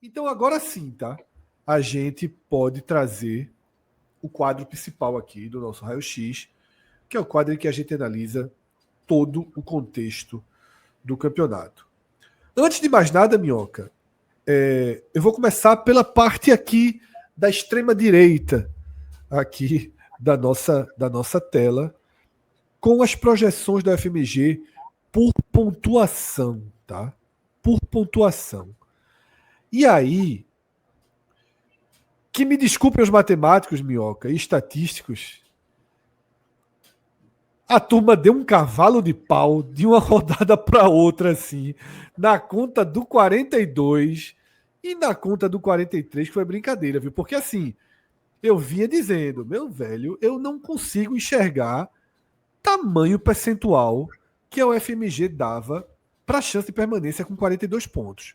Então agora sim, tá? A gente pode trazer o quadro principal aqui do nosso raio-x, que é o quadro em que a gente analisa todo o contexto do campeonato. Antes de mais nada, Minhoca, eu vou começar pela parte aqui da extrema direita aqui da nossa tela, com as projeções da FMG por pontuação, tá? Por pontuação. E aí, que me desculpem os matemáticos, Minhoca, e estatísticos, a turma deu um cavalo de pau de uma rodada para outra, assim, na conta do 42 e na conta do 43, que foi brincadeira, viu? Porque assim, eu vinha dizendo, meu velho, eu não consigo enxergar tamanho percentual que a UFMG dava para a chance de permanência com 42 pontos.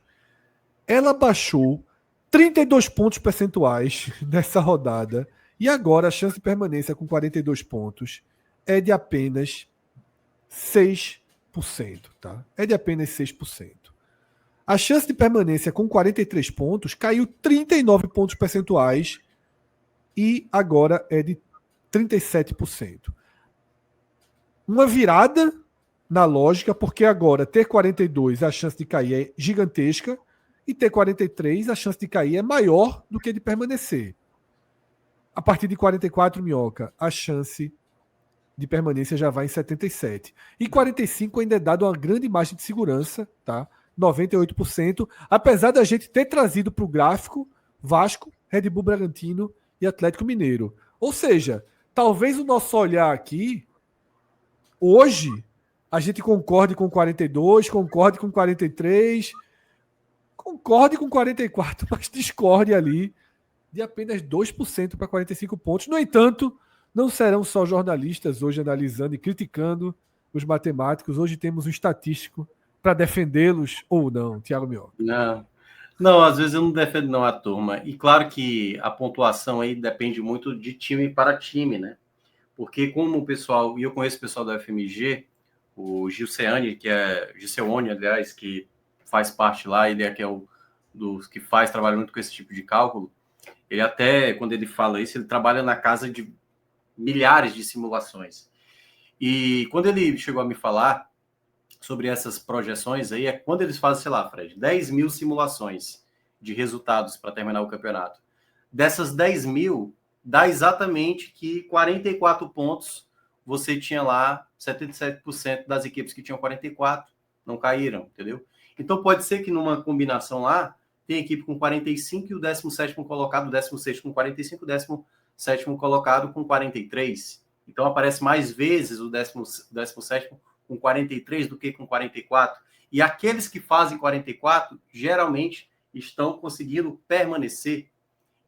Ela baixou 32 pontos percentuais nessa rodada e agora a chance de permanência com 42 pontos é de apenas 6%, tá? É de apenas 6%. A chance de permanência com 43 pontos caiu 39 pontos percentuais e agora é de 37%. Uma virada na lógica, porque agora ter 42 a chance de cair é gigantesca e ter 43 a chance de cair é maior do que de permanecer. A partir de 44, Minhoca, a chance de permanência já vai em 77. E 45 ainda é dado uma grande margem de segurança, tá? 98%, apesar da gente ter trazido para o gráfico Vasco, Red Bull Bragantino e Atlético Mineiro. Ou seja, talvez o nosso olhar aqui, hoje, a gente concorde com 42, concorde com 43, concorde com 44, mas discorde ali de apenas 2% para 45 pontos. No entanto, não serão só jornalistas hoje analisando e criticando os matemáticos. Hoje temos um estatístico para defendê-los ou não, Thiago Mioca. Não, não, às vezes eu não defendo não a turma. E claro que a pontuação aí depende muito de time para time, né? Porque como o pessoal, e eu conheço o pessoal da FMG, o Gilceane, que é Gilceone, aliás, que faz parte lá, ele é que é o dos que trabalha muito com esse tipo de cálculo. Ele até, quando ele fala isso, ele trabalha na casa de milhares de simulações. E quando ele chegou a me falar sobre essas projeções aí, é quando eles fazem, sei lá, Fred, 10 mil simulações de resultados para terminar o campeonato. Dessas 10 mil, dá exatamente que 44 pontos você tinha lá, 77% das equipes que tinham 44 não caíram, entendeu? Então pode ser que numa combinação lá, tem equipe com 45 e o 17º colocado, o 16º com 45, o 17º colocado com 43. Então aparece mais vezes o 17º com 43 do que com 44. E aqueles que fazem 44, geralmente estão conseguindo permanecer.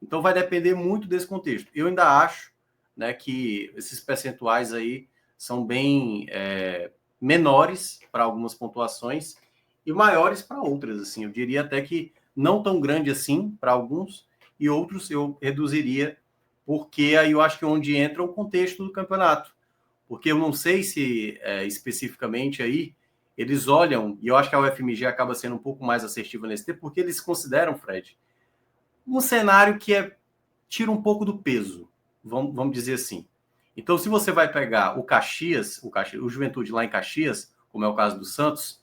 Então vai depender muito desse contexto. Eu ainda acho, né, que esses percentuais aí são bem menores para algumas pontuações e maiores para outras. Assim, eu diria até que não tão grande assim para alguns e outros eu reduziria, porque aí eu acho que é onde entra o contexto do campeonato. Porque eu não sei se especificamente aí eles olham, e eu acho que a UFMG acaba sendo um pouco mais assertiva nesse tempo, porque eles consideram, Fred, um cenário que tira um pouco do peso, vamos dizer assim. Então, se você vai pegar o Caxias, o Juventude lá em Caxias, como é o caso do Santos,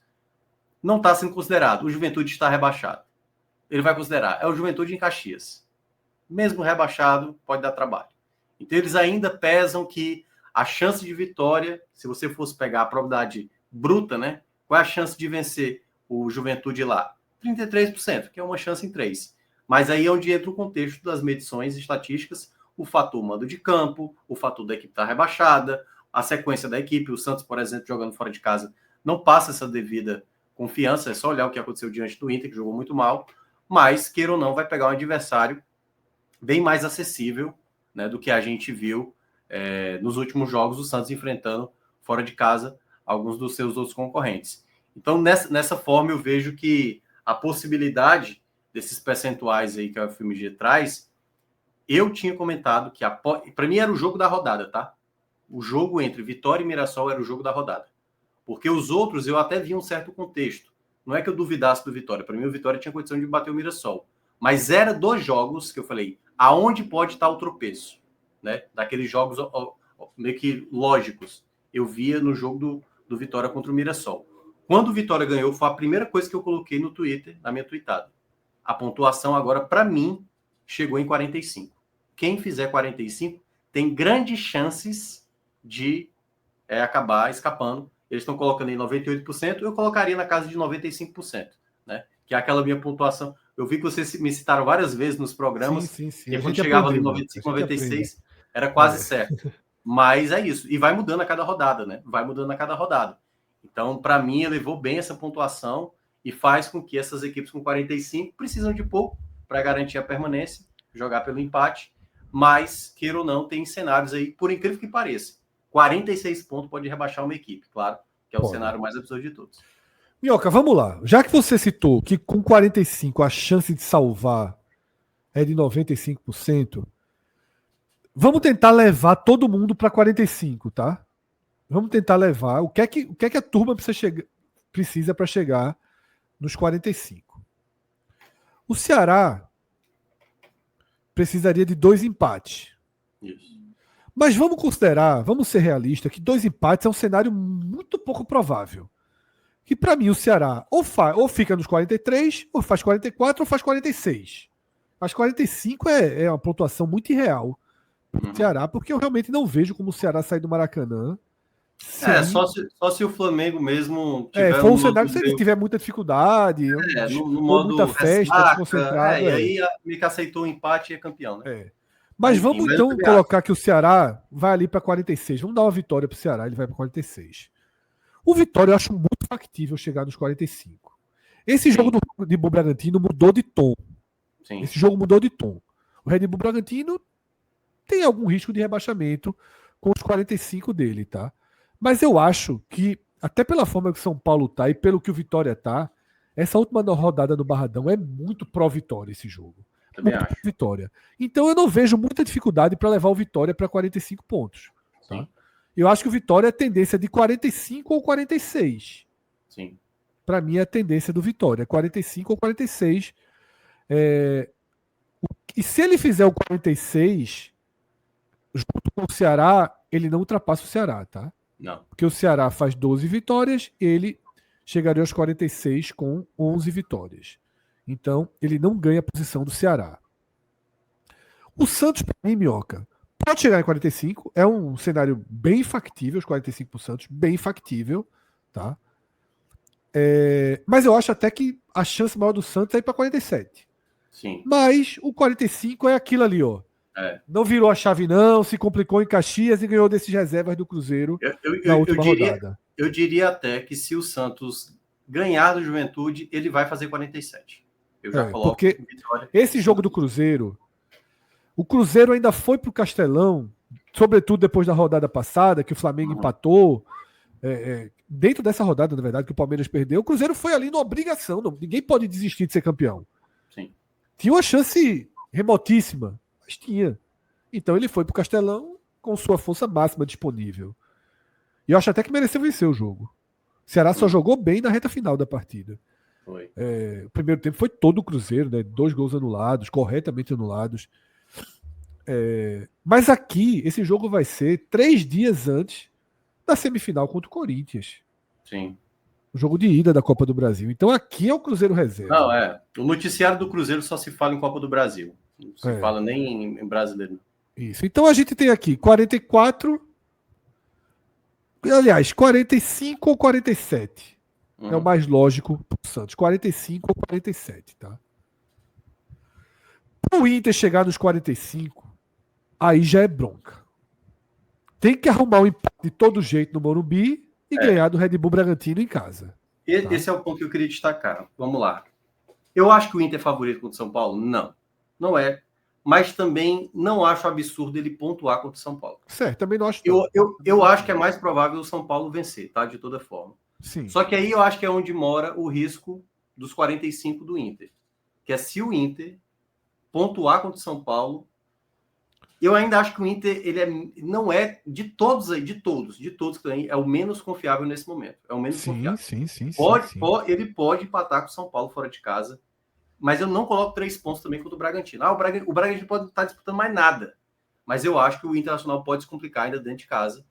não está sendo considerado. O Juventude está rebaixado. Ele vai considerar, é o Juventude em Caxias. Mesmo rebaixado, pode dar trabalho. Então, eles ainda pesam que a chance de vitória, se você fosse pegar a probabilidade bruta, né? Qual é a chance de vencer o Juventude lá? 33%, que é uma chance em 3. Mas aí é onde entra o contexto das medições estatísticas, o fator mando de campo, o fator da equipe estar rebaixada, a sequência da equipe. O Santos, por exemplo, jogando fora de casa, não passa essa devida confiança, é só olhar o que aconteceu diante do Inter, que jogou muito mal, mas, queira ou não, vai pegar um adversário bem mais acessível, né, do que a gente viu nos últimos jogos, o Santos enfrentando fora de casa alguns dos seus outros concorrentes. Então, nessa forma, eu vejo que a possibilidade desses percentuais aí que a FMG traz, eu tinha comentado que para mim era o jogo da rodada, tá? O jogo entre Vitória e Mirassol era o jogo da rodada. Porque os outros eu até vi um certo contexto. Não é que eu duvidasse do Vitória. Para mim, o Vitória tinha condição de bater o Mirassol. Mas era dos jogos que eu falei, aonde pode estar o tropeço, né? Daqueles jogos meio que lógicos. Eu via no jogo do Vitória contra o Mirassol. Quando o Vitória ganhou, foi a primeira coisa que eu coloquei no Twitter, na minha tweetada. A pontuação agora, para mim, chegou em 45. Quem fizer 45 tem grandes chances de acabar escapando. Eles estão colocando em 98%, eu colocaria na casa de 95%, né? Que é aquela minha pontuação. Eu vi que vocês me citaram várias vezes nos programas, Sim. e quando chegava ali em 95, 96, era quase certo. Mas é isso. E vai mudando a cada rodada, né? Vai mudando a cada rodada. Então, para mim, elevou bem essa pontuação e faz com que essas equipes com 45 precisam de pouco para garantir a permanência, jogar pelo empate, mas, queira ou não, tem cenários aí, por incrível que pareça, 46 pontos pode rebaixar uma equipe, claro, que é o cenário mais absurdo de todos. Minhoca, vamos lá. Já que você citou que com 45 a chance de salvar é de 95%, vamos tentar levar todo mundo para 45, tá? Vamos tentar levar. O que é que a turma precisa para chegar nos 45? O Ceará precisaria de 2 empates. Isso. Mas vamos considerar, vamos ser realistas, que 2 empates é um cenário muito pouco provável. Que para mim o Ceará ou fica nos 43, ou faz 44, ou faz 46. Mas 45 é uma pontuação muito irreal para o Ceará, porque eu realmente não vejo como o Ceará sair do Maracanã. Só se o Flamengo mesmo tiver foi um cenário se ele tiver muita dificuldade, no modo muita festa, desconcentrado. E aí meio que aceitou o empate e é campeão, né? Mas vamos então colocar que o Ceará vai ali para 46. Vamos dar uma vitória para o Ceará, ele vai para 46. O Vitória eu acho muito factível chegar nos 45. Esse jogo do Red Bull Bragantino mudou de tom. Sim. Esse jogo mudou de tom. O Red Bull Bragantino tem algum risco de rebaixamento com os 45 dele, tá? Mas eu acho que, até pela forma que o São Paulo tá e pelo que o Vitória tá, essa última rodada do Barradão é muito pró-Vitória esse jogo. Também acho. Vitória. Então eu não vejo muita dificuldade para levar o Vitória para 45 pontos. Tá? Eu acho que o Vitória é tendência de 45 ou 46. Sim. Para mim é a tendência do Vitória, 45 ou 46. E se ele fizer o 46, junto com o Ceará, ele não ultrapassa o Ceará, tá? Não. Porque o Ceará faz 12 vitórias, ele chegaria aos 46 com 11 vitórias. Então, ele não ganha a posição do Ceará. O Santos, para mim, Minhoca, pode chegar em 45. É um cenário bem factível, os 45 para o Santos, bem factível. Tá? Mas eu acho até que a chance maior do Santos é ir para 47. Sim. Mas o 45 é aquilo ali, ó. Não virou a chave, não, se complicou em Caxias e ganhou desses reservas do Cruzeiro na última rodada. Eu diria até que se o Santos ganhar do Juventude, ele vai fazer 47. Eu já coloco. Porque esse jogo do Cruzeiro, o Cruzeiro ainda foi para o Castelão, sobretudo depois da rodada passada, que o Flamengo empatou. Dentro dessa rodada, na verdade, que o Palmeiras perdeu, o Cruzeiro foi ali na obrigação. Ninguém pode desistir de ser campeão. Sim. Tinha uma chance remotíssima, mas tinha. Então ele foi para o Castelão com sua força máxima disponível. E eu acho até que mereceu vencer o jogo. O Ceará só jogou bem na reta final da partida. Foi. O primeiro tempo foi todo o Cruzeiro, né? 2 gols anulados, corretamente anulados. Mas aqui, esse jogo vai ser 3 dias antes da semifinal contra o Corinthians. Sim. O jogo de ida da Copa do Brasil. Então aqui é o Cruzeiro reserva. Não, o noticiário do Cruzeiro só se fala em Copa do Brasil. Não se fala nem em brasileiro. Isso. Então a gente tem aqui 44. Aliás, 45 ou 47. É o mais lógico pro Santos. 45 ou 47, tá? Para o Inter chegar nos 45, aí já é bronca. Tem que arrumar um empate de todo jeito no Morumbi e ganhar do Red Bull Bragantino em casa. Esse é o ponto que eu queria destacar. Vamos lá. Eu acho que o Inter é favorito contra o São Paulo? Não. Não é. Mas também não acho absurdo ele pontuar contra o São Paulo. Certo, também não acho. Eu acho que é mais provável o São Paulo vencer, tá? De toda forma. Sim. Só que aí eu acho que é onde mora o risco dos 45 do Inter. Que é se o Inter pontuar contra o São Paulo, eu ainda acho que o Inter não é de todos que tem, é o menos confiável nesse momento. É o menos confiável. Sim. Ele pode empatar com o São Paulo fora de casa. mas eu não coloco 3 pontos também contra o Bragantino. O Bragantino pode estar disputando mais nada, mas eu acho que o Internacional pode se complicar ainda dentro de casa.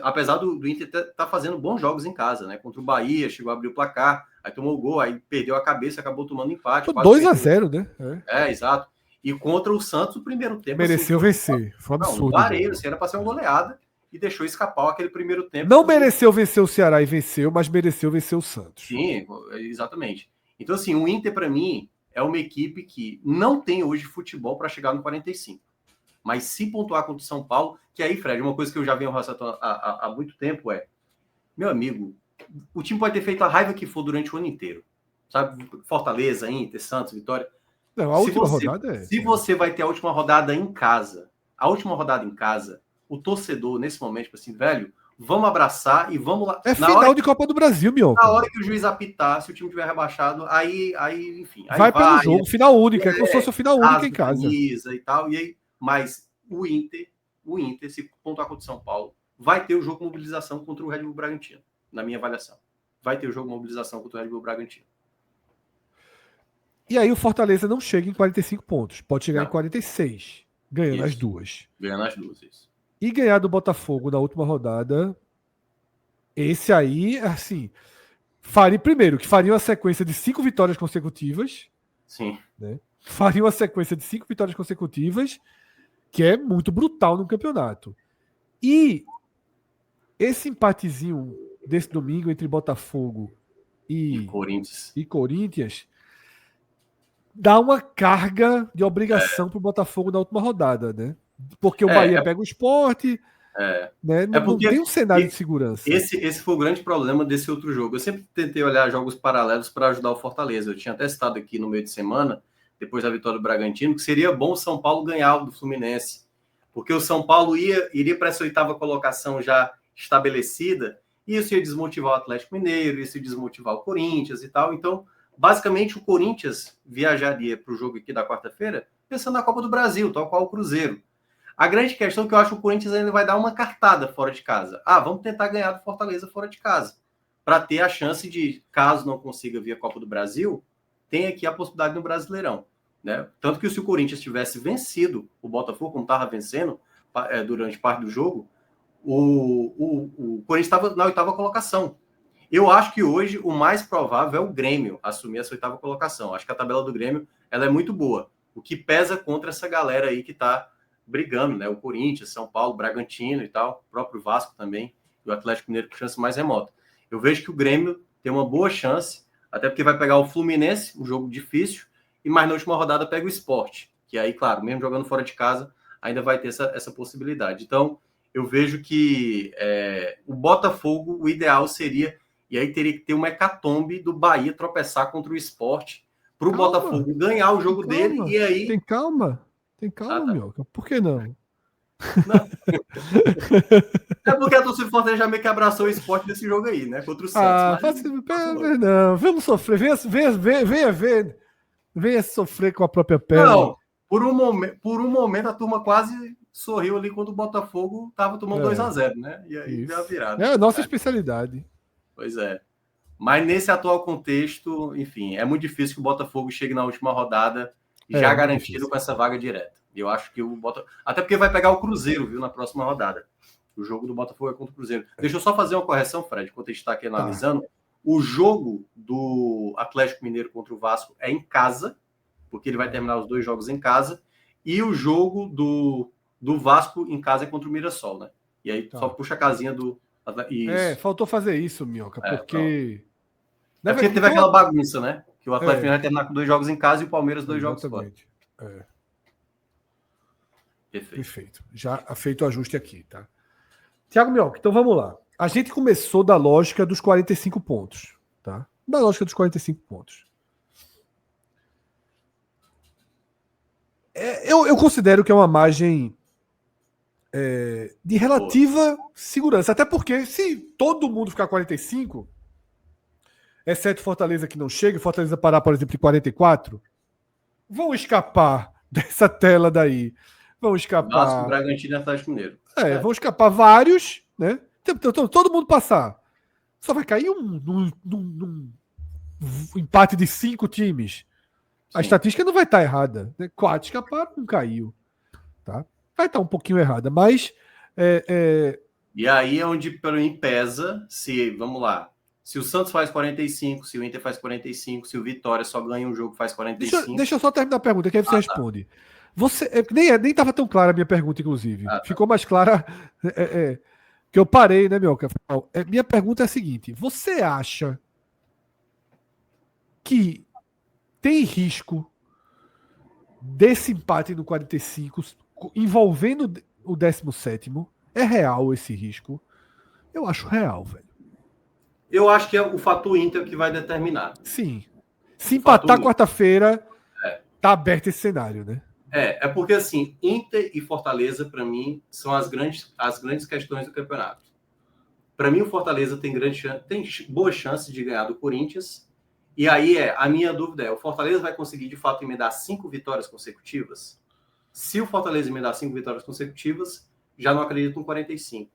Apesar do Inter tá fazendo bons jogos em casa, né? Contra o Bahia, chegou a abrir o placar, aí tomou o gol, aí perdeu a cabeça, acabou tomando empate. 2-0, né? Exato. E contra o Santos, o primeiro tempo... Mereceu assim, vencer. Foi um absurdo. Vareiro, assim, era para ser uma goleada e deixou escapar aquele primeiro tempo. Não mereceu vencer o Ceará e venceu, mas mereceu vencer o Santos. Sim, exatamente. Então, assim, o Inter, para mim, é uma equipe que não tem hoje futebol para chegar no 45. Mas se pontuar contra o São Paulo, que aí, Fred, uma coisa que eu já venho ressaltando há muito tempo é, meu amigo, o time pode ter feito a raiva que for durante o ano inteiro. Sabe? Fortaleza, Inter, Santos, Vitória. Não, a última rodada Se você vai ter a última rodada em casa, o torcedor, nesse momento, tipo assim, velho, vamos abraçar e vamos lá. É final de Copa do Brasil, Mionca. Na hora que o juiz apitar, se o time tiver rebaixado, aí enfim. Aí vai pelo jogo, final única, é como se fosse o final único em casa. E tal, e aí, mas o Inter, se pontuar contra o São Paulo, vai ter o jogo de mobilização contra o Red Bull Bragantino, na minha avaliação. Vai ter o jogo de mobilização contra o Red Bull Bragantino. E aí o Fortaleza não chega em 45 pontos, pode chegar em 46, ganhando as duas. Ganhando as duas, isso. E ganhar do Botafogo na última rodada, esse aí, assim, faria uma sequência de 5 vitórias consecutivas. Sim. Né? Faria uma sequência de 5 vitórias consecutivas, que é muito brutal no campeonato. E esse empatezinho desse domingo entre Botafogo e Corinthians dá uma carga de obrigação para o Botafogo na última rodada, né? Porque o Bahia pega o Sport, né? Não tem um cenário de segurança. Esse foi o grande problema desse outro jogo. Eu sempre tentei olhar jogos paralelos para ajudar o Fortaleza. Eu tinha até citado aqui no meio de semana, depois da vitória do Bragantino, que seria bom o São Paulo ganhar do Fluminense. Porque o São Paulo iria para essa 8ª colocação já estabelecida, e isso ia desmotivar o Atlético Mineiro, isso ia desmotivar o Corinthians e tal. Então, basicamente, o Corinthians viajaria para o jogo aqui da quarta-feira pensando na Copa do Brasil, tal qual o Cruzeiro. A grande questão é que eu acho que o Corinthians ainda vai dar uma cartada fora de casa. Vamos tentar ganhar do Fortaleza fora de casa, para ter a chance de, caso não consiga via Copa do Brasil, tem aqui a possibilidade no Brasileirão. Né? Tanto que se o Corinthians tivesse vencido o Botafogo, como estava vencendo durante parte do jogo, o Corinthians estava na 8ª colocação. Eu acho que hoje o mais provável é o Grêmio assumir essa 8ª colocação. Acho que a tabela do Grêmio ela é muito boa. O que pesa contra essa galera aí que está brigando, né? O Corinthians, São Paulo, Bragantino e tal, o próprio Vasco também, e o Atlético Mineiro com chance mais remota. Eu vejo que o Grêmio tem uma boa chance, até porque vai pegar o Fluminense, um jogo difícil, e mais na última rodada pega o Sport, que aí, claro, mesmo jogando fora de casa, ainda vai ter essa possibilidade. Então, eu vejo que o Botafogo, o ideal seria, e aí teria que ter uma hecatombe do Bahia tropeçar contra o Sport, para o Botafogo ganhar o jogo dele, e aí... Tem calma, Mioca. Por que não? É porque a torcida do Fortaleza já meio que abraçou o Sport nesse jogo aí, né? Contra o Santos. Não, vamos sofrer. Venha sofrer com a própria pele. Não, por um momento a turma quase sorriu ali quando o Botafogo estava tomando 2-0, né? E aí veio a virada. É a nossa especialidade. Pois é. Mas nesse atual contexto, enfim, é muito difícil que o Botafogo chegue na última rodada já garantido com essa vaga direta. Eu acho que o Botafogo... Até porque vai pegar o Cruzeiro, viu, na próxima rodada. O jogo do Botafogo é contra o Cruzeiro. Deixa eu só fazer uma correção, Fred, enquanto a gente está aqui analisando. O jogo do Atlético Mineiro contra o Vasco é em casa, porque ele vai terminar os 2 jogos em casa, e o jogo do Vasco em casa é contra o Mirassol, né? E aí só puxa a casinha do... Isso. Faltou fazer isso, Mioca, porque... É porque teve aquela bagunça, né? Que o Atlético Mineiro vai terminar com 2 jogos em casa e o Palmeiras 2 jogos fora. Perfeito. Já feito o ajuste aqui, tá? Thiago Mioca, então vamos lá. A gente começou da lógica dos 45 pontos, tá? Da lógica dos 45 pontos. Eu considero que é uma margem de relativa segurança. Até porque se todo mundo ficar 45, exceto Fortaleza que não chega, Fortaleza parar, por exemplo, em 44, vão escapar dessa tela daí. Vão escapar... Vasco, Bragantino e Atlético Mineiro. Vão escapar vários, né? Todo mundo passar. Só vai cair num empate de 5 times. A estatística não vai estar errada. Né? 4 escaparam, não caiu. Tá? Vai estar um pouquinho errada, mas... E aí é onde, para mim, pesa se, vamos lá, se o Santos faz 45, se o Inter faz 45, se o Vitória só ganha um jogo faz 45... Deixa eu só terminar a pergunta, que aí você responde. Você, nem estava tão clara a minha pergunta, inclusive. Ficou mais clara que eu parei, né, Mioca? Minha pergunta é a seguinte. Você acha que tem risco desse empate no 45 envolvendo o 17º? É real esse risco? Eu acho real, velho. Eu acho que é o fator Inter que vai determinar. Sim. Se empatar quarta-feira, tá aberto esse cenário, né? É porque assim, Inter e Fortaleza, para mim, são as grandes questões do campeonato. Para mim, o Fortaleza tem boa chance de ganhar do Corinthians. E aí a minha dúvida é, o Fortaleza vai conseguir, de fato, emendar 5 vitórias consecutivas? Se o Fortaleza emendar 5 vitórias consecutivas, já não acredito no 45,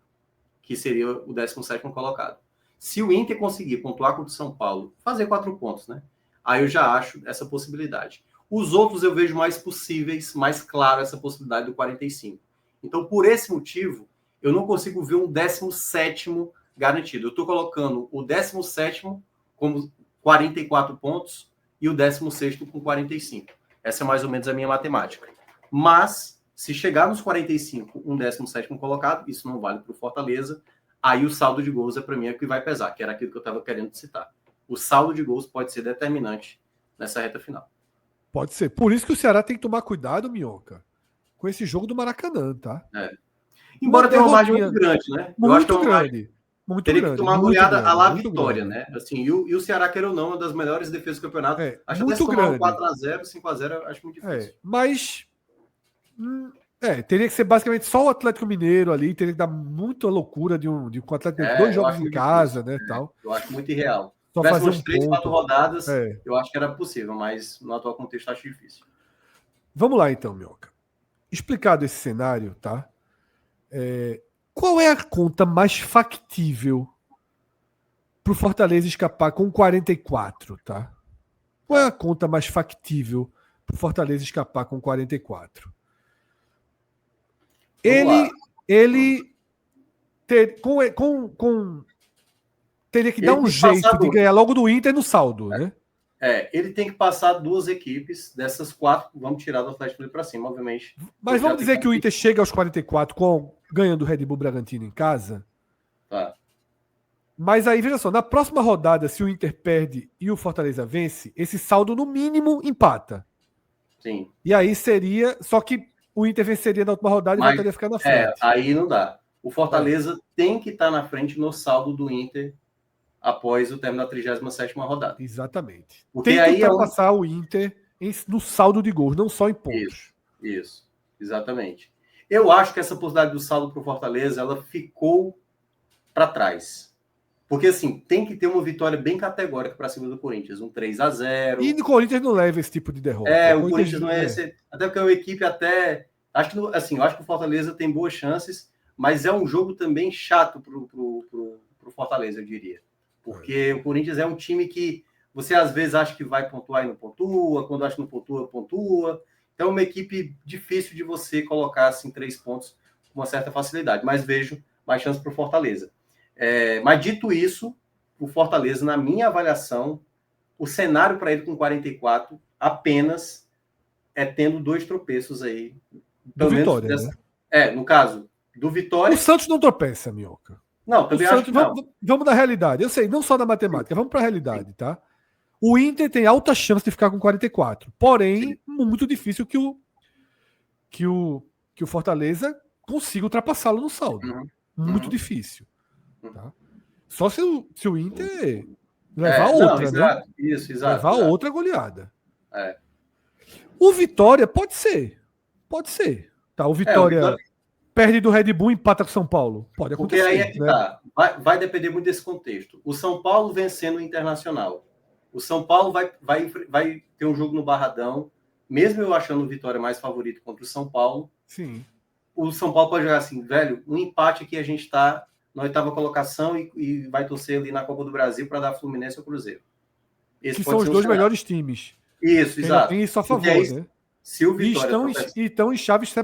que seria o 17º colocado. Se o Inter conseguir pontuar contra o São Paulo, fazer 4 pontos, né? Aí eu já acho essa possibilidade. Os outros eu vejo mais possíveis, mais claro essa possibilidade do 45. Então, por esse motivo, eu não consigo ver um 17º garantido. Eu estou colocando o 17º como 44 pontos e o 16º com 45. Essa é mais ou menos a minha matemática. Mas, se chegar nos 45, um 17º colocado, isso não vale para o Fortaleza, aí o saldo de gols para mim é o que vai pesar, que era aquilo que eu estava querendo citar. O saldo de gols pode ser determinante nessa reta final. Pode ser. Por isso que o Ceará tem que tomar cuidado, Minhoca, com esse jogo do Maracanã, tá? Embora tenha uma margem muito grande, né? Muito grande. Muito teria grande. Que tomar uma olhada à la vitória, né? Assim, e o Ceará, queira ou não, é uma das melhores defesas do campeonato. Acho muito que grande. 4x0, 5x0, acho muito difícil. Mas teria que ser basicamente só o Atlético Mineiro ali, teria que dar muita loucura de um Atlético Mineiro, 2 jogos em casa, né? Tal. Eu acho muito irreal. Só fazer umas 3, 4 rodadas, eu acho que era possível, mas no atual contexto acho difícil. Vamos lá então, Mioca. Explicado esse cenário, tá? Qual é a conta mais factível para o Fortaleza escapar com 44, tá? Qual é a conta mais factível para o Fortaleza escapar com 44? Ele teria que dar um jeito de ganhar logo do Inter no saldo, né? Ele tem que passar 2 equipes dessas 4, vamos tirar do Atlético para cima, obviamente. Mas vamos dizer que o Inter chega aos 44 ganhando o Red Bull Bragantino em casa. Tá. Mas aí, veja só, na próxima rodada, se o Inter perde e o Fortaleza vence, esse saldo no mínimo empata. Sim. E aí seria, só que o Inter venceria na última rodada e voltaria a ficar na frente. Aí não dá. O Fortaleza tem que estar na frente no saldo do Inter após o término da 37ª rodada. Exatamente. Porque tem aí que ultrapassar o Inter no saldo de gols, não só em pontos. Isso. Exatamente. Eu acho que essa possibilidade do saldo para o Fortaleza, ela ficou para trás. Porque, assim, tem que ter uma vitória bem categórica para cima do Corinthians. Um 3x0. E o Corinthians não leva esse tipo de derrota. O Corinthians não é esse... Até porque é uma equipe até... Acho que, assim, eu acho que o Fortaleza tem boas chances, mas é um jogo também chato pro Fortaleza, eu diria. Porque o Corinthians é um time que você, às vezes, acha que vai pontuar e não pontua. Quando acha que não pontua, pontua. Então, é uma equipe difícil de você colocar, assim, 3 pontos com uma certa facilidade. Mas vejo mais chance para o Fortaleza. Mas dito isso, o Fortaleza, na minha avaliação, o cenário para ele com 44 apenas tendo 2 tropeços aí. Do Vitória, né? No caso, do Vitória... O Santos não tropeça, Minhoca. Não, também acho que não. Vamos na realidade. Eu sei, não só na matemática, vamos para a realidade, tá? O Inter tem alta chance de ficar com 44. Porém, muito difícil que o Fortaleza consiga ultrapassá-lo no saldo. Muito difícil. Tá? Só se o Inter levar outra, né? Isso, exato. Levar outra goleada. O Vitória pode ser. Pode ser. Tá? O Vitória perde do Red Bull e empata com o São Paulo. Pode acontecer. Porque aí é que tá. Vai depender muito desse contexto. O São Paulo vencendo o Internacional. O São Paulo vai ter um jogo no Barradão, mesmo eu achando o Vitória mais favorito contra o São Paulo. Sim. O São Paulo pode jogar assim, velho, um empate aqui a gente está na 8ª colocação e vai torcer ali na Copa do Brasil para dar Fluminense ou Cruzeiro. Que são os 2 melhores times. Isso, exato. Tem isso a Porque favor, aí, né? se o E Vitória estão em chaves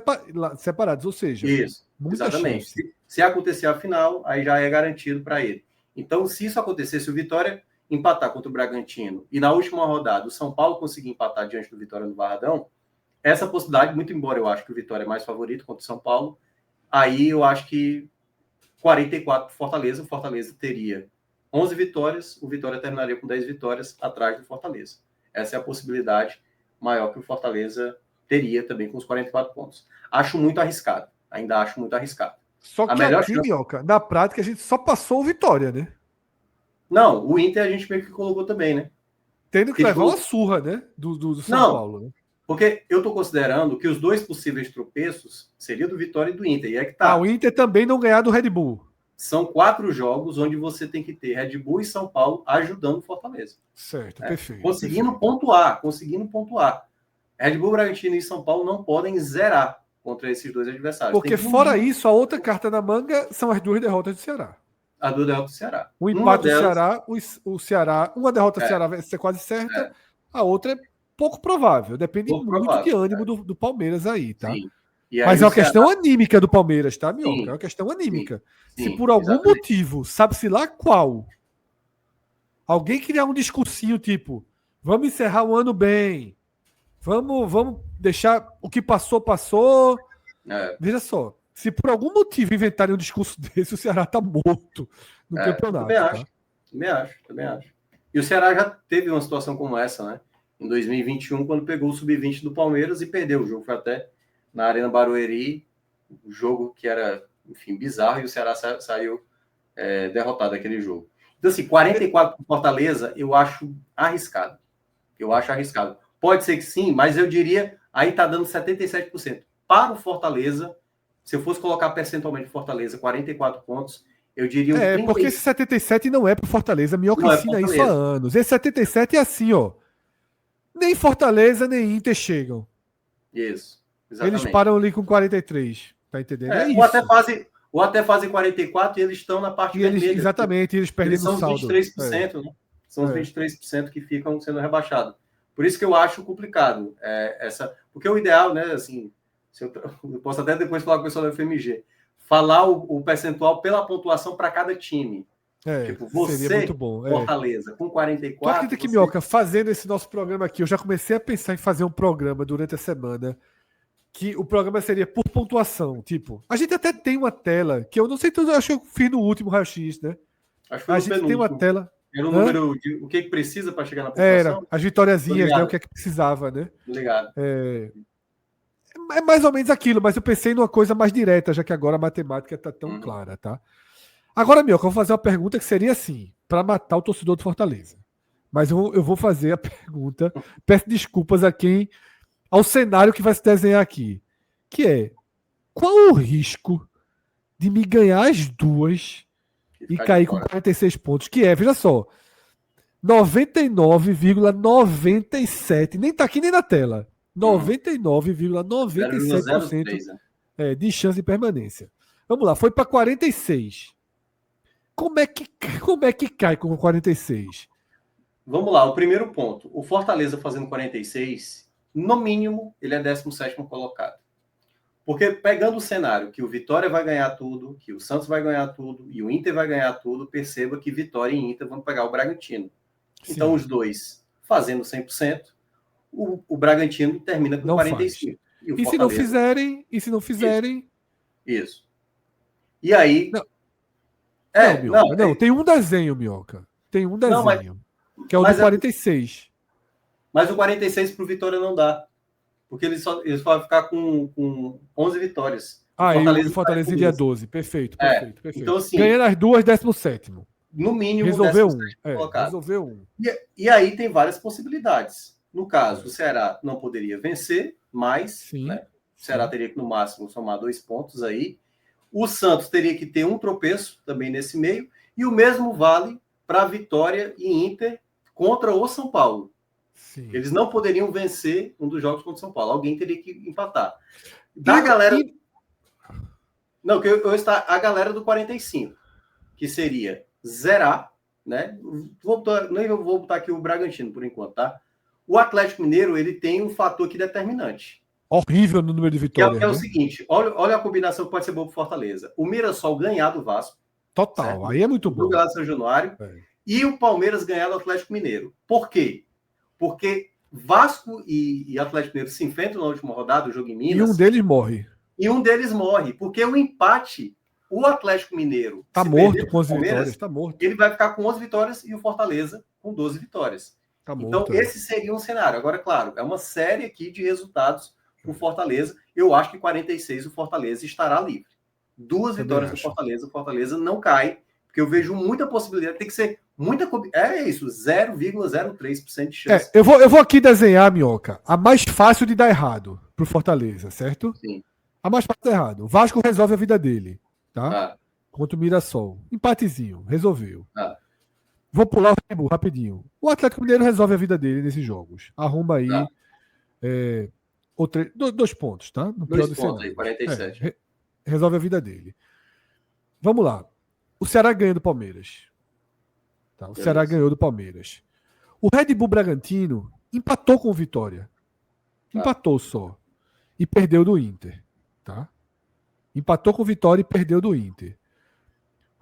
separadas, ou seja, isso, muita exatamente. chance. Se acontecer a final, aí já é garantido para ele. Então, se isso acontecer, se o Vitória empatar contra o Bragantino e na última rodada o São Paulo conseguir empatar diante do Vitória no Barradão, essa possibilidade, muito embora eu acho que o Vitória é mais favorito contra o São Paulo, aí eu acho que 44 para Fortaleza, o Fortaleza teria 11 vitórias, o Vitória terminaria com 10 vitórias atrás do Fortaleza. Essa é a possibilidade maior que o Fortaleza teria também com os 44 pontos. Acho muito arriscado, ainda acho muito arriscado. Só A que melhor aqui, chance... Minhoca, na prática, a gente só passou o Vitória, né? Não, o Inter a gente meio que colocou também, né? Tendo que Porque, levar tipo, uma surra, né? Do São não, Paulo, né? porque eu estou considerando que os dois possíveis tropeços seria do Vitória e do Inter. E é que O tá. Inter também não ganhar do Red Bull. São 4 jogos onde você tem que ter Red Bull e São Paulo ajudando o Fortaleza. Certo, Né? perfeito. Conseguindo perfeito. pontuar. Red Bull, Bragantino e São Paulo não podem zerar contra esses dois adversários. Porque fora isso, a outra carta na manga são as duas derrotas do Ceará. A do derrota do Ceará. Um Uma empate do delas Ceará, o Ceará, uma derrota do Ceará vai ser quase certa, a outra é pouco provável. Depende pouco muito de provável. ânimo do Palmeiras aí, tá? Sim. E aí Mas é o uma Ceará... questão anímica do Palmeiras, tá, Minhoca? É Sim, uma questão sim, anímica. Se sim, por algum exatamente. motivo, sabe-se lá qual, alguém criar um discursinho tipo, vamos encerrar o ano bem, vamos deixar o que passou, passou. Veja só, se por algum motivo inventarem um discurso desse, o Ceará tá morto no campeonato. Também acho. E o Ceará já teve uma situação como essa, né? Em 2021, quando pegou o sub-20 do Palmeiras e perdeu o jogo. Foi até na Arena Barueri, um jogo que era, enfim, bizarro, e o Ceará saiu derrotado daquele jogo. Então, assim, 44 para Fortaleza, eu acho arriscado. Pode ser que sim, mas eu diria, aí tá dando 77%. Para o Fortaleza, se eu fosse colocar percentualmente Fortaleza, 44 pontos, eu diria um 30... Porque esse 77 não é pro Fortaleza. Minhoca Não é ensina isso há Fortaleza. anos. Esse 77 é assim, ó. Nem Fortaleza, nem Inter chegam. Isso, exatamente. Eles param ali com 43. Tá entendendo? É isso. Ou até fazem 44 e eles estão na parte vermelha. Exatamente, eles perdem no saldo. Eles são os 23%, né? São os 23% que ficam sendo rebaixados. Por isso que eu acho complicado porque o ideal, né, assim, eu posso até depois falar com o pessoal da FMG, falar o percentual pela pontuação para cada time. Tipo, você, seria muito bom. Fortaleza, com 44... Tu acredita que, Minhoca, fazendo esse nosso programa aqui, eu já comecei a pensar em fazer um programa durante a semana que o programa seria por pontuação. Tipo, a gente até tem uma tela, que eu não sei, eu acho que eu fiz no último raio-x, né? Acho que foi a no gente penúltimo. Tem uma tela... Era o número de o que precisa para chegar na Era, pontuação? as vitoriazinhas, né? O que é que precisava, né? Ligado. É mais ou menos aquilo, mas eu pensei numa coisa mais direta, já que agora a matemática tá tão clara, tá? Agora, Mioca, eu vou fazer uma pergunta que seria assim, para matar o torcedor do Fortaleza. Mas eu vou fazer a pergunta, peço desculpas ao cenário que vai se desenhar aqui, que é, qual o risco de me ganhar as duas e cair com 46 pontos? Que é, veja só, 99,97, nem tá aqui nem na tela, 99,97% de chance de permanência. Vamos lá, foi para 46. Como é que cai com 46? Vamos lá, o primeiro ponto. O Fortaleza fazendo 46, no mínimo, ele é 17º colocado. Porque pegando o cenário que o Vitória vai ganhar tudo, que o Santos vai ganhar tudo e o Inter vai ganhar tudo, perceba que Vitória e Inter vão pegar o Bragantino. Sim. Então, os dois fazendo 100%, o Bragantino termina com 45%. E se não fizerem... Isso. E aí... Tem um desenho, Minhoca. Tem um desenho. Que é o do 46. Mas o 46 para o Vitória não dá. Porque eles só vão ficar com 11 vitórias. E o Fortaleza iria 12. Perfeito. Então, assim, ganhando as duas, 17º. No mínimo, resolveu um. E aí tem várias possibilidades. No caso, o Ceará não poderia vencer, mas né, o Ceará teria que, no máximo, somar 2 pontos aí. O Santos teria que ter um tropeço também nesse meio. E o mesmo vale para Vitória e Inter contra o São Paulo. Sim. Eles não poderiam vencer um dos jogos contra o São Paulo. Alguém teria que empatar. Não, que eu está a galera do 45, que seria zerar, né? Nem vou botar aqui o Bragantino por enquanto, tá? O Atlético Mineiro, ele tem um fator aqui determinante. Horrível no número de vitórias. Que é o seguinte, olha a combinação que pode ser boa para Fortaleza. O Mirassol ganhar do Vasco. Total, certo? Aí é muito bom. Do São Januário. E o Palmeiras ganhar do Atlético Mineiro. Por quê? Porque Vasco e Atlético Mineiro se enfrentam na última rodada, o jogo em Minas. E um deles morre. Porque o empate, o Atlético Mineiro... Tá morto com 11 vitórias, tá morto. Ele vai ficar com 11 vitórias e o Fortaleza com 12 vitórias. Tá morto, então, esse seria um cenário. Agora, claro, é uma série aqui de resultados para o Fortaleza. Eu acho que 46 o Fortaleza estará livre. 2 vitórias do Fortaleza, o Fortaleza não cai, porque eu vejo muita possibilidade. Tem que ser muita... É isso, 0,03% de chance. Eu vou aqui desenhar, Minhoca, a mais fácil de dar errado pro Fortaleza, certo? Sim. A mais fácil de dar errado. O Vasco resolve a vida dele, tá? Contra o Mirassol. Empatezinho, resolveu. Vou pular o Red Bull rapidinho. O Atlético Mineiro resolve a vida dele nesses jogos. Arruma aí 2 pontos, tá? No 2 pontos aí, 47. Resolve a vida dele. Vamos lá. O Ceará ganha do Palmeiras. Tá? O Ceará ganhou do Palmeiras. O Red Bull Bragantino empatou com o Vitória. Empatou só. E perdeu do Inter. Tá? Empatou com o Vitória e perdeu do Inter.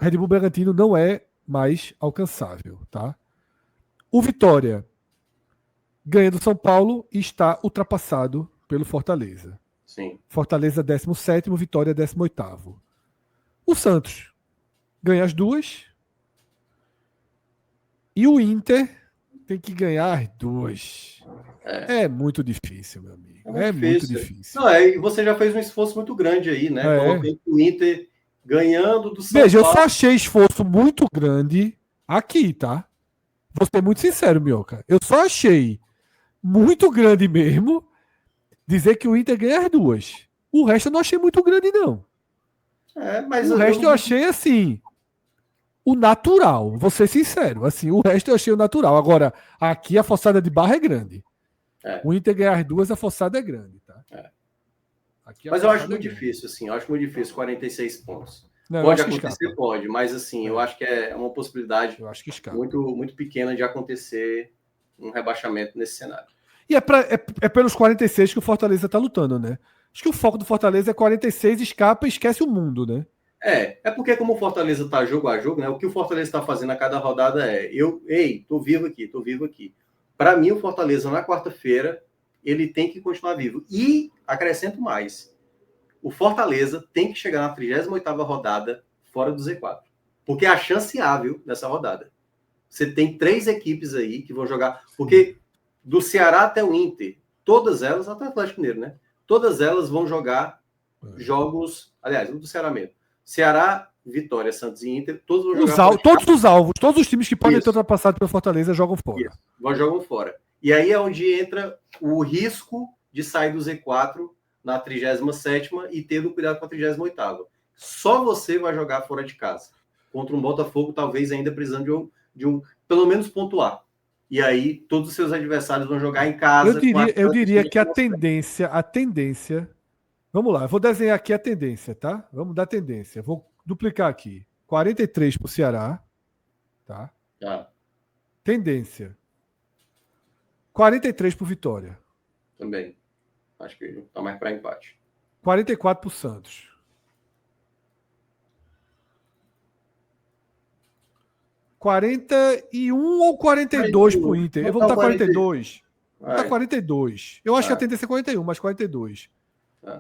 O Red Bull Bragantino não é mais alcançável. Tá? O Vitória ganha do São Paulo e está ultrapassado pelo Fortaleza. Sim. Fortaleza 17º, Vitória 18º. O Santos ganha as duas. E o Inter tem que ganhar as duas. É muito difícil, meu amigo. Muito difícil. Não, e você já fez um esforço muito grande aí, né? Colocando o Inter ganhando do São Paulo. Veja, eu só achei esforço muito grande aqui, tá? Vou ser muito sincero, Minhoca. Eu só achei muito grande mesmo dizer que o Inter ganha as duas. O resto eu não achei muito grande, não. Mas o resto eu achei assim... O natural, vou ser sincero. Assim, o resto eu achei o natural. Agora, aqui a forçada de barra é grande. O Inter ganhar as duas, a forçada é grande. Tá? Mas eu acho muito difícil, assim. Eu acho muito difícil 46 pontos. Não, pode acontecer, pode. Mas, assim, eu acho que é uma possibilidade muito, muito pequena de acontecer um rebaixamento nesse cenário. E é pelos 46 que o Fortaleza está lutando, né? Acho que o foco do Fortaleza é 46, escapa e esquece o mundo, né? É porque como o Fortaleza está jogo a jogo, né? O que o Fortaleza está fazendo a cada rodada tô vivo aqui. Para mim, o Fortaleza, na quarta-feira, ele tem que continuar vivo. E, acrescento mais, o Fortaleza tem que chegar na 38ª rodada fora do Z4. Porque é a chance hábil dessa rodada. Você tem 3 equipes aí que vão jogar... Porque do Ceará até o Inter, todas elas, até o Atlético Mineiro, né? Todas elas vão jogar jogos... Aliás, do Ceará mesmo. Ceará, Vitória, Santos e Inter, todos vão jogar... Todos os alvos, todos os times que podem ter ultrapassado pelo Fortaleza jogam fora. Jogam fora. E aí é onde entra o risco de sair do Z4 na 37ª e tendo cuidado com a 38ª. Só você vai jogar fora de casa. Contra um Botafogo, talvez ainda precisando de um pelo menos pontuar. E aí todos os seus adversários vão jogar em casa. Eu diria que a tendência... Vamos lá, eu vou desenhar aqui a tendência, tá? Vamos dar tendência. Vou duplicar aqui. 43 para o Ceará. Tá? Tendência. 43 para o Vitória. Também. Acho que tá mais para empate. 44 para o Santos. 41 ou 42 para o Inter. Eu vou botar 42. Vou botar 42. Eu acho que a tendência é 41, mas 42.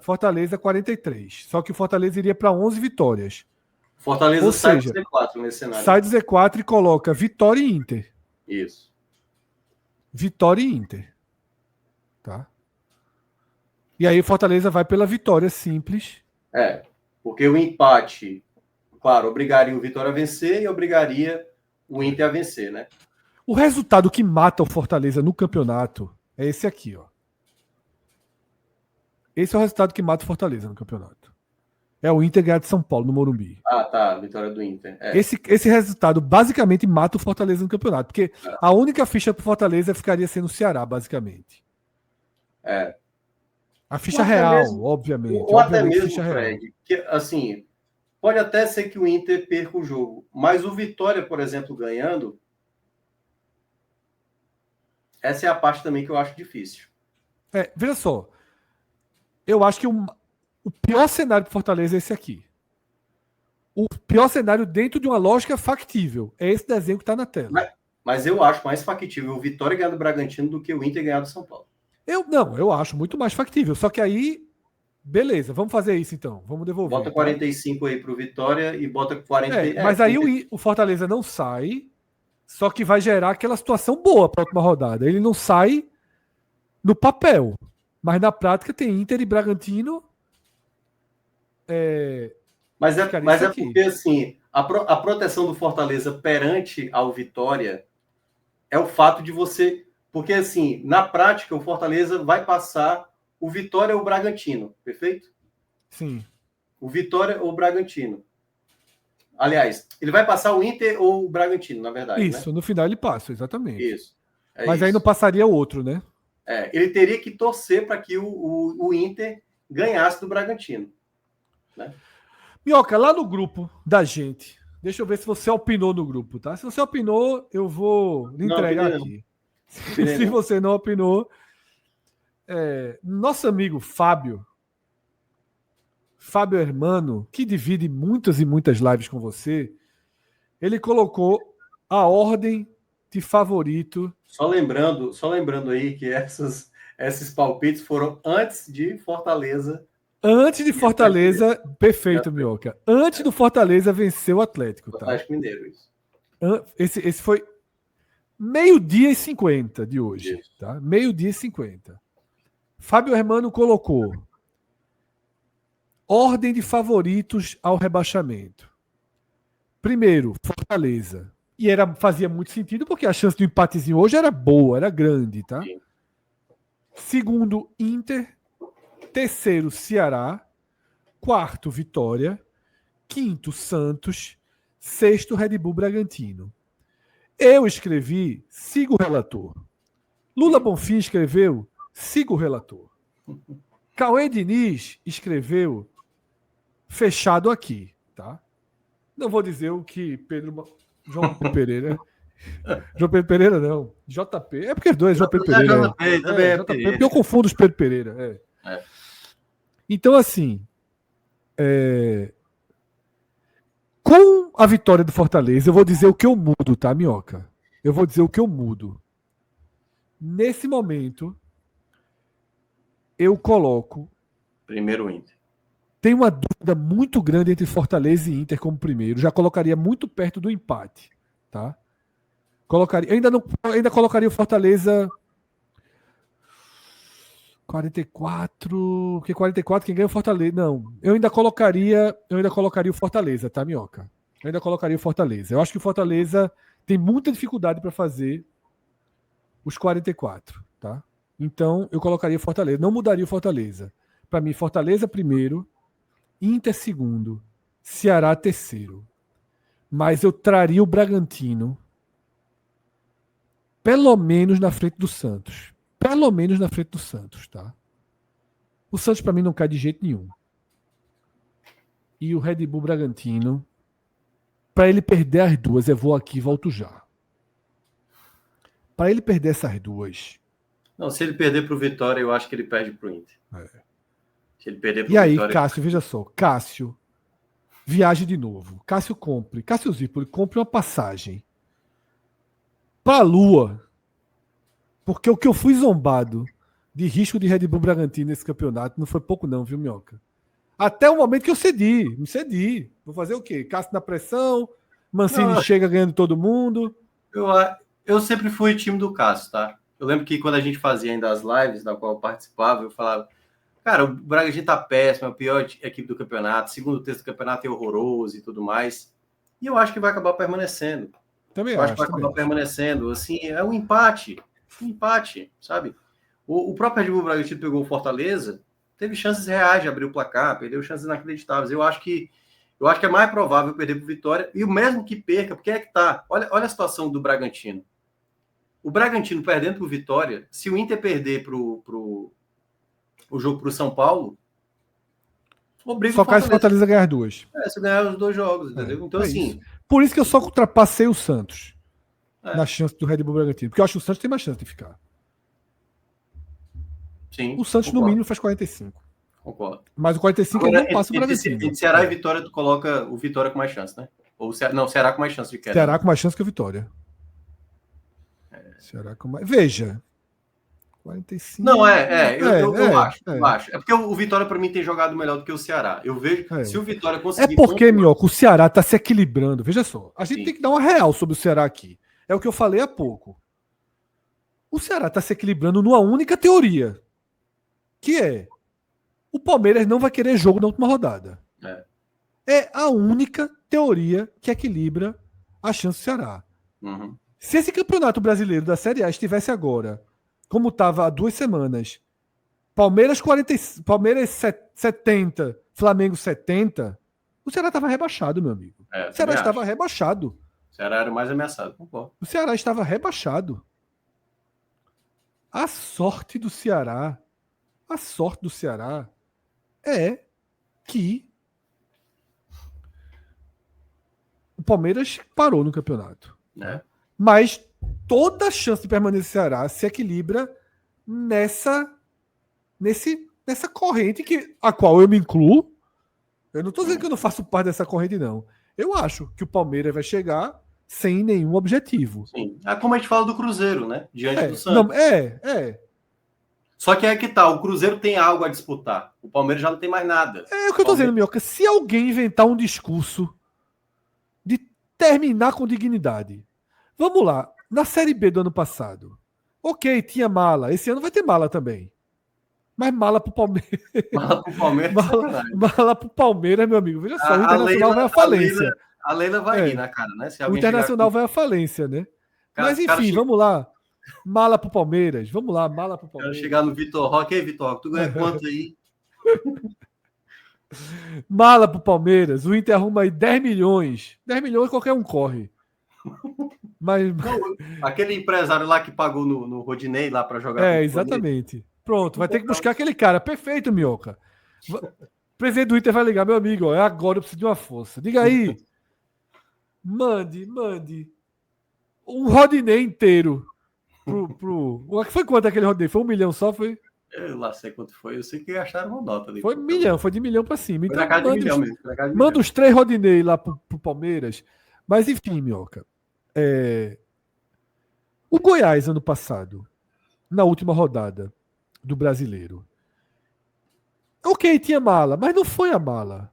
Fortaleza 43. Só que o Fortaleza iria para 11 vitórias. Fortaleza sai do Z4 nesse cenário. Sai do Z4 e coloca Vitória e Inter. Isso. Vitória e Inter. Tá? E aí o Fortaleza vai pela vitória simples. Porque o empate, claro, obrigaria o Vitória a vencer e obrigaria o Inter a vencer, né? O resultado que mata o Fortaleza no campeonato é esse aqui, ó. Esse é o resultado que mata o Fortaleza no campeonato. É o Inter ganhar de São Paulo, no Morumbi. Vitória do Inter. Esse resultado basicamente mata o Fortaleza no campeonato, porque a única ficha pro Fortaleza ficaria sendo o Ceará, basicamente. A ficha real, mesmo, obviamente. Ou até mesmo, Fred, que, assim, pode até ser que o Inter perca o jogo, mas o Vitória, por exemplo, ganhando, Essa é a parte também que eu acho difícil. Veja só. Eu acho que o pior cenário para Fortaleza é esse aqui. O pior cenário dentro de uma lógica factível. É esse desenho que está na tela. Mas eu acho mais factível o Vitória ganhar do Bragantino do que o Inter ganhar do São Paulo. Eu acho muito mais factível. Só que aí, beleza, vamos fazer isso então. Vamos devolver. Bota 45 aí pro Vitória e bota 40. Mas aí o Fortaleza não sai, só que vai gerar aquela situação boa para a última rodada. Ele não sai no papel, mas na prática tem Inter e Bragantino. Mas é porque, assim, a proteção do Fortaleza perante ao Vitória é o fato de você... Porque, assim, na prática, o Fortaleza vai passar o Vitória ou o Bragantino, perfeito? Sim. O Vitória ou o Bragantino. Aliás, ele vai passar o Inter ou o Bragantino, na verdade, Isso, né? No final ele passa, exatamente. Isso. Mas isso. Aí não passaria o outro, né? Ele teria que torcer para que o Inter ganhasse do Bragantino. Né? Minhoca, lá no grupo da gente, deixa eu ver se você opinou no grupo, tá? Se você opinou, eu vou lhe entregar aqui. Se você não opinou, nosso amigo Fábio Hermano, que divide muitas e muitas lives com você, ele colocou a ordem de favorito. Só lembrando aí que esses palpites foram antes de Fortaleza. Antes de Fortaleza, perfeito, Minhoca. Antes do Fortaleza vencer o Atlético, tá? Atlético Mineiro, isso. Esse foi 12h50 de hoje, isso. Tá? 12h50. Fábio Hermano colocou ordem de favoritos ao rebaixamento. Primeiro, Fortaleza. E fazia muito sentido, porque a chance do empatezinho hoje era boa, era grande, tá? Sim. Segundo, Inter. Terceiro, Ceará. Quarto, Vitória. Quinto, Santos. Sexto, Red Bull Bragantino. Eu escrevi, siga o relator. Lula Bonfim escreveu, siga o relator. Cauê Diniz escreveu, fechado aqui, tá? Não vou dizer o que João Pedro Pereira. João Pedro Pereira, não. JP. É porque os dois, João Pedro Pereira. JP, porque eu confundo os Pedro Pereira. Então, assim, com a vitória do Fortaleza, eu vou dizer o que eu mudo, tá, Minhoca? Eu vou dizer o que eu mudo. Nesse momento, eu coloco... Primeiro Inter. Tem uma dúvida muito grande entre Fortaleza e Inter como primeiro. Já colocaria muito perto do empate, tá? Ainda colocaria o Fortaleza 44, porque 44 quem ganha é o Fortaleza. Não, eu ainda colocaria o Fortaleza, tá, Minhoca? Eu ainda colocaria o Fortaleza. Eu acho que o Fortaleza tem muita dificuldade para fazer os 44, tá? Então, eu colocaria o Fortaleza. Não mudaria o Fortaleza. Para mim, Fortaleza primeiro, Inter segundo, Ceará terceiro. Mas eu traria o Bragantino pelo menos na frente do Santos. Pelo menos na frente do Santos, tá? O Santos para mim não cai de jeito nenhum. E o Red Bull Bragantino, para ele perder as duas, eu vou aqui e volto já. Para ele perder essas duas... Não, se ele perder para o Vitória, eu acho que ele perde para o Inter. Se ele perder pro Vitória... E aí, Cássio, veja só. Cássio, viaje de novo. Cássio Zirpoli, compre uma passagem para a Lua. Porque o que eu fui zombado de risco de Red Bull Bragantino nesse campeonato não foi pouco não, viu, Minhoca? Até o momento que eu me cedi. Vou fazer o quê? Cássio na pressão, Mancini chega ganhando todo mundo. Eu sempre fui time do Cássio, tá? Eu lembro que quando a gente fazia ainda as lives, da qual eu participava, eu falava, cara, o Bragantino tá péssimo, é a pior equipe do campeonato, segundo texto do campeonato é horroroso e tudo mais. E eu acho que vai acabar permanecendo. Também acho que vai acabar permanecendo. Assim, é um empate, sabe? O próprio Red Bull Bragantino pegou o Fortaleza, teve chances reais de abrir o placar, perdeu chances inacreditáveis. Eu acho que é mais provável perder para o Vitória, e o mesmo que perca, porque é que tá. Olha a situação do Bragantino. O Bragantino perdendo para o Vitória, se o Inter perder o jogo para o São Paulo, obriga só cai se o Fortaleza ganhar duas. Se ganhar os dois jogos, entendeu? Então, assim... Isso. Por isso que eu só ultrapassei o Santos na chance do Red Bull Bragantino, porque eu acho que o Santos tem mais chance de ficar. Sim, O Santos, no mínimo, faz 45. Concordo. Mas o 45 agora, é um bom passo para Bragantino. Entre Ceará e Vitória, tu coloca o Vitória com mais chance, né? Ou o Ceará, não, Ceará com mais chance de queda. Ceará com mais chance que o Vitória. Ceará com mais... Veja. 45. Não, eu acho. Eu acho. É porque o Vitória, para mim, tem jogado melhor do que o Ceará. Eu vejo. Se o Vitória conseguir. É porque, Minhoca, o Ceará está se equilibrando. Veja só. A gente tem que dar uma real sobre o Ceará aqui. É o que eu falei há pouco. O Ceará está se equilibrando numa única teoria. Que é: o Palmeiras não vai querer jogo na última rodada. É a única teoria que equilibra a chance do Ceará. Uhum. Se esse campeonato brasileiro da Série A estivesse agora, como estava há 2 semanas, Palmeiras 70, Flamengo 70, o Ceará estava rebaixado, meu amigo. O Ceará estava rebaixado. O Ceará era o mais ameaçado, concordo. O Ceará estava rebaixado. A sorte do Ceará é que o Palmeiras parou no campeonato. Mas toda a chance de permanecer no Ceará se equilibra nessa corrente a qual eu me incluo. Eu não estou dizendo que eu não faço parte dessa corrente, não. Eu acho que o Palmeiras vai chegar sem nenhum objetivo. Sim. Como a gente fala do Cruzeiro, né? Diante do Santos. Não, Só que é que tá, o Cruzeiro tem algo a disputar. O Palmeiras já não tem mais nada. É o que eu tô dizendo, Minhoca. Se alguém inventar um discurso de terminar com dignidade. Vamos lá. Na Série B do ano passado. Ok, tinha mala. Esse ano vai ter mala também. Mas mala pro Palmeiras. Mala pro Palmeiras. Mala pro Palmeiras, meu amigo. Veja só, o Internacional vai à falência. A Leila vai rir na cara, né? O Internacional vai à falência, né? Mas enfim, vamos lá. Mala pro Palmeiras. Vamos lá, mala pro Palmeiras. Chegar no Vitor Roque. Ei, Vitor Roque, tu ganha quanto aí? Mala pro Palmeiras. O Inter arruma aí 10 milhões. 10 milhões qualquer um corre. Mas... Não, aquele empresário lá que pagou no Rodinei lá para jogar. Exatamente. Pronto, vai ter que buscar aquele cara. Perfeito, Minhoca. O presidente do Inter vai ligar, meu amigo, agora eu preciso de uma força. Diga aí. Mande. Um Rodinei inteiro. Foi quanto aquele Rodinei? Foi 1 milhão só? Foi? Eu lá sei quanto foi. Eu sei que gastaram uma nota ali. Foi 1 milhão, foi de 1 milhão para cima. Então, manda os 3 Rodinei lá pro Palmeiras. Mas enfim, Minhoca. O Goiás, ano passado, na última rodada do Brasileiro. Ok, tinha mala, mas não foi a mala.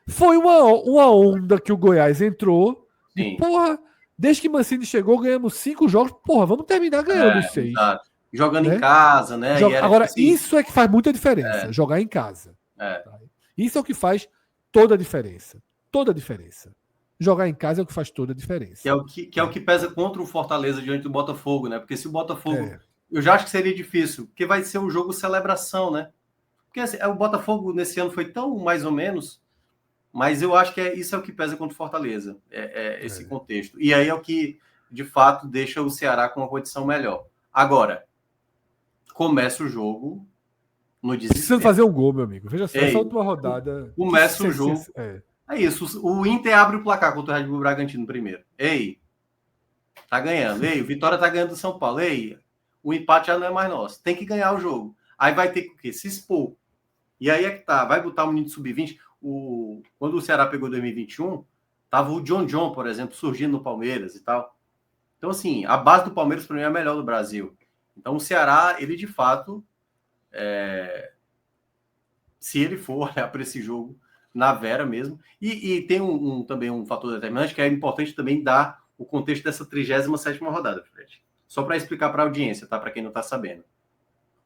Foi uma onda que o Goiás entrou. E, porra, desde que Mancini chegou, ganhamos 5 jogos. Porra, vamos terminar ganhando os 6. Exato. Jogando em casa, né? Agora, isso é que faz muita diferença. Jogar em casa. Isso é o que faz toda a diferença. Toda a diferença. Jogar em casa é o que faz toda a diferença. Que é o que pesa contra o Fortaleza diante do Botafogo, né? Porque se o Botafogo... Eu já acho que seria difícil, porque vai ser um jogo celebração, né? Porque assim, o Botafogo nesse ano foi tão mais ou menos, mas eu acho que isso é o que pesa contra o Fortaleza, esse contexto. E aí é o que, de fato, deixa o Ceará com uma condição melhor. Agora, começa o jogo no desespero. Precisa fazer um gol, meu amigo. Veja só, essa última rodada... Começa o jogo... É isso, o Inter abre o placar contra o Red Bull Bragantino primeiro. Ei, tá ganhando. Ei, o Vitória tá ganhando do São Paulo. Ei, o empate já não é mais nosso. Tem que ganhar o jogo. Aí vai ter que o quê? Se expor. E aí é que tá, vai botar o menino de sub-20. Quando o Ceará pegou 2021, tava o John, por exemplo, surgindo no Palmeiras e tal. Então, assim, a base do Palmeiras para mim é a melhor do Brasil. Então, o Ceará, ele de fato, se ele for olhar para esse jogo na Vera mesmo. E tem também um fator determinante que é importante também dar o contexto dessa 37ª rodada, Fred. Só para explicar para a audiência, tá? Para quem não está sabendo.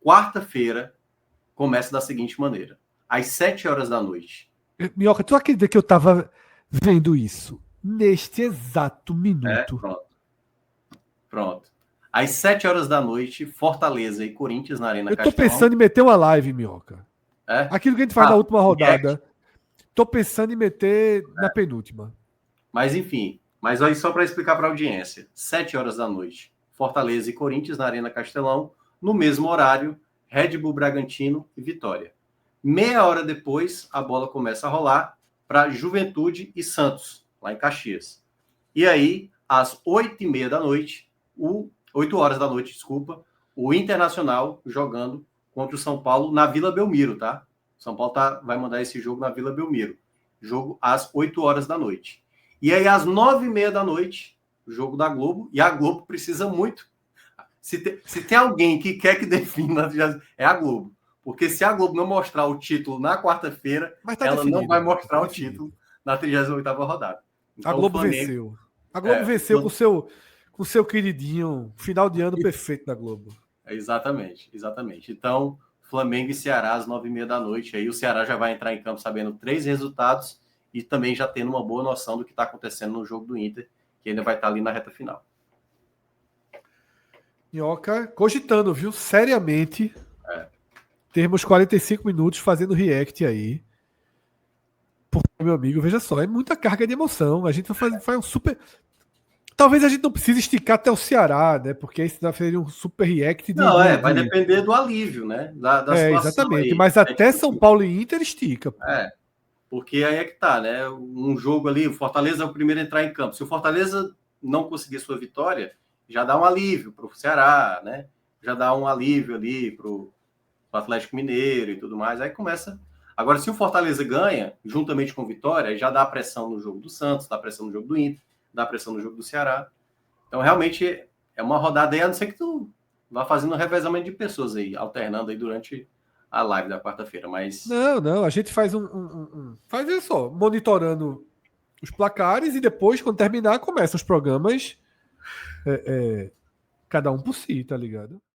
Quarta-feira começa da seguinte maneira. Às 7 horas da noite. Minhoca, tu acredita que eu estava vendo isso neste exato minuto? Pronto. Às 7 horas da noite, Fortaleza e Corinthians na Arena Castelão. Eu tô pensando em meter uma live, Minhoca. Aquilo que a gente faz na última rodada. Tô pensando em meter na penúltima. Mas enfim, aí só para explicar para a audiência. 7 horas da noite, Fortaleza e Corinthians na Arena Castelão. No mesmo horário, Red Bull Bragantino e Vitória. Meia hora depois, a bola começa a rolar para Juventude e Santos, lá em Caxias. E aí, às 8h30 da noite, 8 horas da noite, desculpa, o Internacional jogando contra o São Paulo na Vila Belmiro, tá? São Paulo vai mandar esse jogo na Vila Belmiro. Jogo às 8 horas da noite. E aí, às 9h30 da noite, o jogo da Globo, e a Globo precisa muito. Se tem alguém que quer que defina, é a Globo. Porque se a Globo não mostrar o título na quarta-feira, ela definido, não vai mostrar o título na 38ª rodada. Então, a Globo venceu. A Globo venceu com o seu queridinho, final de ano perfeito da Globo. Exatamente. Então, Flamengo e Ceará às 9h30 da noite. Aí o Ceará já vai entrar em campo sabendo 3 resultados e também já tendo uma boa noção do que está acontecendo no jogo do Inter, que ainda vai estar ali na reta final. Minhoca, cogitando, viu? Seriamente. Termos 45 minutos fazendo react aí. Porque, meu amigo, veja só, é muita carga de emoção. A gente faz um super. Talvez a gente não precise esticar até o Ceará, né? Porque aí você vai fazer um super react de. Vai depender do alívio, né? Da situação. Exatamente. Aí. Mas até São Paulo e Inter estica. Pô. Porque aí é que tá, né? Um jogo ali, o Fortaleza é o primeiro a entrar em campo. Se o Fortaleza não conseguir sua vitória, já dá um alívio para o Ceará, né? Já dá um alívio ali para o Atlético Mineiro e tudo mais. Aí começa. Agora, se o Fortaleza ganha, juntamente com vitória, já dá pressão no jogo do Santos, dá pressão no jogo do Inter, dá pressão no jogo do Ceará. Então, realmente, é uma rodada aí, a não ser que tu vá fazendo um revezamento de pessoas aí, alternando aí durante a live da quarta-feira, mas... Não, a gente faz faz isso só, monitorando os placares e depois, quando terminar, começam os programas cada um por si, tá ligado?